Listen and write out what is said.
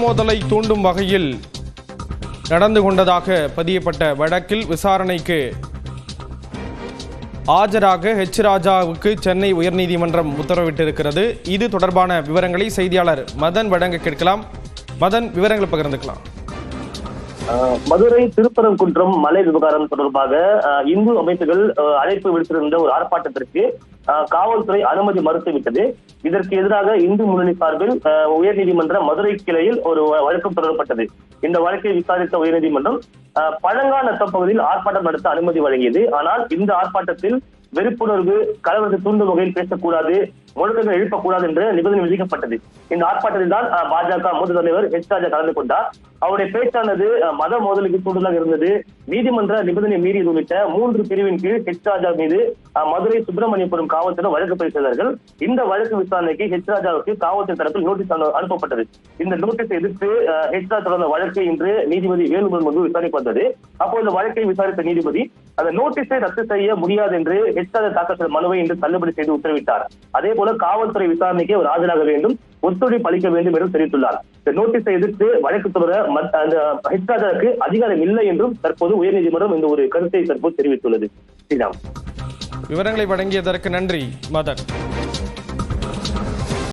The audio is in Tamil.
மோதலை தூண்டும் வகையில் நடந்து கொண்டதாக பதியப்பட்ட வழக்கில் விசாரணைக்கு ஆஜராக ஹெச் ராஜாவுக்கு சென்னை உயர்நீதிமன்றம் உத்தரவிட்டிருக்கிறது. இது தொடர்பான விவரங்களை செய்தியாளர் மதன் வழங்க கேட்கலாம். மதன், விவரங்களை பகிர்ந்துக்கலாம். மதுரை திருப்பரங்குன்றம் மலை விவகாரம் தொடர்பாக இந்து அமைப்புகள் அழைப்பு விடுத்திருந்த ஒரு ஆர்ப்பாட்டத்திற்கு காவல்துறை அனுமதி மறுத்துவிட்டது. இதற்கு எதிராக இந்து முன்னணி சார்பில் உயர்நீதிமன்ற மதுரை கிளையில் ஒரு வழக்கம் தொடரப்பட்டது. இந்த வழக்கை விசாரித்த உயர்நீதிமன்றம் பழங்காநத்தம் பகுதியில் ஆர்ப்பாட்டம் நடத்த அனுமதி வழங்கியது. ஆனால் இந்த ஆர்ப்பாட்டத்தில் வெறுப்புணர்வு, கலவரத்தை தூண்டும் வகையில் பேசக்கூடாது, முழக்கங்கள் எழுப்பக்கூடாது என்ற நிபந்தனை விதிக்கப்பட்டது. இந்த ஆர்ப்பாட்டத்தில் தான் பாஜக மூத்த தலைவர் ஹெச் ராஜா கலந்து கொண்டார். அவருடைய பேச்சானது மத மோதலுக்கு தூண்டுதலாக இருந்தது. நீதிமன்ற நிபந்தனை மீறியது உள்ளிட்ட 3 பிரிவின் கீழ் ஹெச் ராஜா மீது மதுரை சுப்பிரமணியபுரம் காவல்துறை வழக்கு பதிவு செய்தார்கள். இந்த வழக்கு விசாரணைக்கு ஹெச் ராஜாவுக்கு காவல்துறை தரப்பில் நோட்டீஸ் அனுப்பப்பட்டது. இந்த நோட்டீஸை எதிர்த்து ஹெச் ராஜா தொடர்ந்த வழக்கு இன்று நீதிபதி வேலுமுருகன் முன்பு விசாரணைக்கு வந்தது. அப்போது இந்த வழக்கை விசாரித்த நீதிபதி அந்த நோட்டீஸை ரத்து செய்ய முடியாது என்று ஹெச் ராஜா தாக்கல் செய்த மனுவை இன்று தள்ளுபடி செய்து உத்தரவிட்டார். அதே போல காவல்துறை விசாரணைக்கு அவர் ஆஜராக வேண்டும், ஒத்துழைப்பு அளிக்க வேண்டும் என்றும் தெரிவித்துள்ளார். இந்த நோட்டீஸை எதிர்த்து வழக்கு தொடர ஹெச் ராஜாவுக்கு அதிகாரம் இல்லை என்றும் தற்போது உயர்நீதிமன்றம் இந்த ஒரு கருத்தை தற்போது தெரிவித்துள்ளது. விவரங்களை வழங்கியதற்கு நன்றி மதன்.